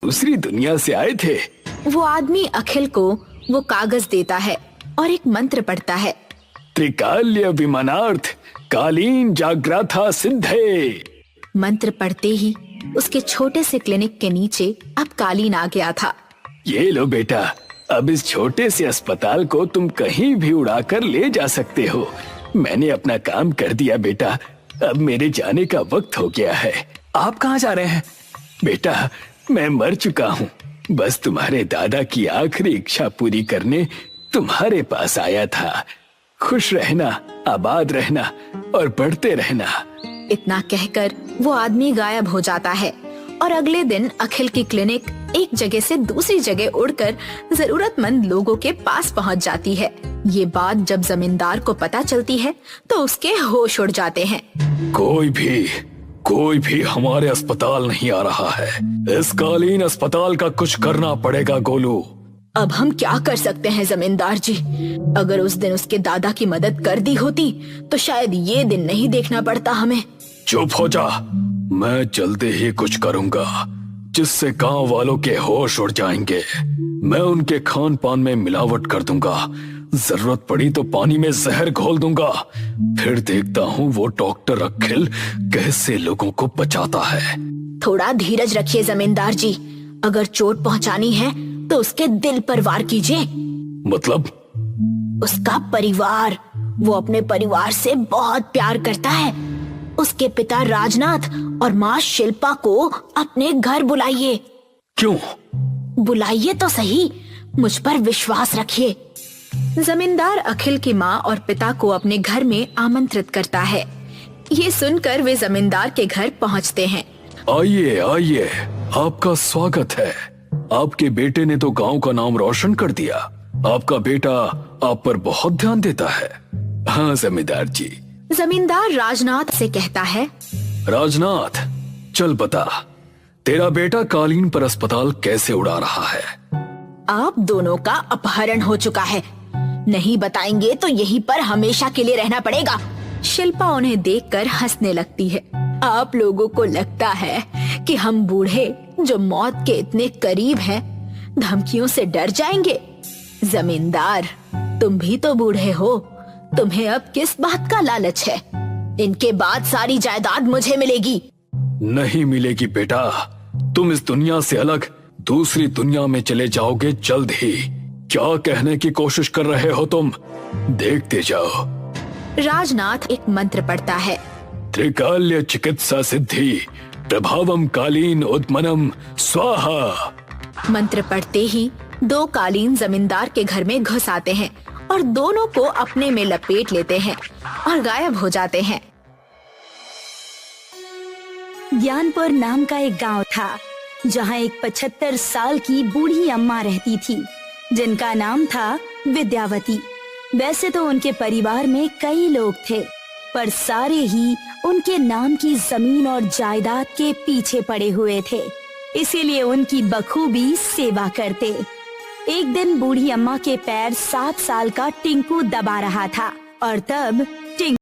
दूसरी दुनिया से आए थे। वो आदमी अखिल को वो कागज देता है और एक मंत्र पढ़ता है। त्रिकाल्य विमानार्थ कालीन जाग्रथा सिद्धे। मंत्र पढ़ते ही उसके छोटे से क्लिनिक के नीचे अब कालीन आ गया था। ये लो बेटा, अब इस छोटे से अस्पताल को तुम कहीं भी उड़ाकर ले जा सकते हो। मैंने अपना काम कर दिया बेटा, अब मेरे जाने का वक्त हो गया है। आप कहाँ जा रहे हैं? बेटा, मैं मर चुका हूँ, बस तुम्हारे दादा की आखिरी इच्छा पूरी करने तुम्हारे पास आया था। खुश रहना, आबाद रहना और बढ़ते रहना। इतना कहकर वो आदमी गायब हो जाता है और अगले दिन अखिल की क्लिनिक एक जगह से दूसरी जगह उड़कर जरूरतमंद लोगों के पास पहुंच जाती है। ये बात जब जमींदार को पता चलती है तो उसके होश उड़ जाते हैं। कोई भी हमारे अस्पताल नहीं आ रहा है। इस कालीन अस्पताल का कुछ करना पड़ेगा गोलू। अब हम क्या कर सकते हैं जमींदार जी? अगर उस दिन उसके दादा की मदद कर दी होती तो शायद ये दिन नहीं देखना पड़ता हमें। चुप हो जा, मैं जल्दी ही कुछ करूंगा जिससे गांव वालों के होश उड़ जाएंगे। मैं उनके खान पान में मिलावट कर दूंगा, जरूरत पड़ी तो पानी में जहर घोल दूंगा। फिर देखता हूँ वो डॉक्टर अखिल कैसे लोगों को बचाता है। थोड़ा धीरज रखिए जमींदार जी, अगर चोट पहुंचानी है तो उसके दिल पर वार कीजिए। मतलब? उसका परिवार, वो अपने परिवार से बहुत प्यार करता है। उसके पिता राजनाथ और माँ शिल्पा को अपने घर बुलाइए। क्यों? बुलाइए तो सही, मुझ पर विश्वास रखिए। जमींदार अखिल की माँ और पिता को अपने घर में आमंत्रित करता है। ये सुनकर वे जमींदार के घर पहुँचते हैं। आइए आइए, आपका स्वागत है। आपके बेटे ने तो गांव का नाम रोशन कर दिया। आपका बेटा आप पर बहुत ध्यान देता है। हाँ जमींदार जी। जमींदार राजनाथ से कहता है, राजनाथ, चल बता, तेरा बेटा कालीन पर अस्पताल कैसे उड़ा रहा है? आप दोनों का अपहरण हो चुका है। नहीं बताएंगे तो यहीं पर हमेशा के लिए रहना पड़ेगा। शिल्पा उन्हें देखकर हंसने लगती है। आप लोगों को लगता है कि हम बूढ़े जो मौत के इतने करीब हैं, धमकियों से डर जाएंगे? जमींदार, तुम भी तो बूढ़े हो, तुम्हें अब किस बात का लालच है? इनके बाद सारी जायदाद मुझे मिलेगी। नहीं मिलेगी बेटा, तुम इस दुनिया से अलग दूसरी दुनिया में चले जाओगे जल्द ही। क्या कहने की कोशिश कर रहे हो तुम? देखते जाओ। राजनाथ एक मंत्र पढ़ता है। त्रिकाल्य चिकित्सा सिद्धि प्रभावम कालीन उद्मनम स्वाहा। मंत्र पढ़ते ही दो कालीन जमींदार के घर में घुस आते हैं और दोनों को अपने में लपेट लेते हैं और गायब हो जाते हैं। ज्ञानपुर नाम का एक गांव था जहां एक 75 साल की बूढ़ी अम्मा रहती थी जिनका नाम था विद्यावती। वैसे तो उनके परिवार में कई लोग थे, पर सारे ही उनके नाम की जमीन और जायदाद के पीछे पड़े हुए थे, इसीलिए उनकी बखूबी सेवा करते। एक दिन बूढ़ी अम्मा के पैर 7 साल का टिंकू दबा रहा था और तब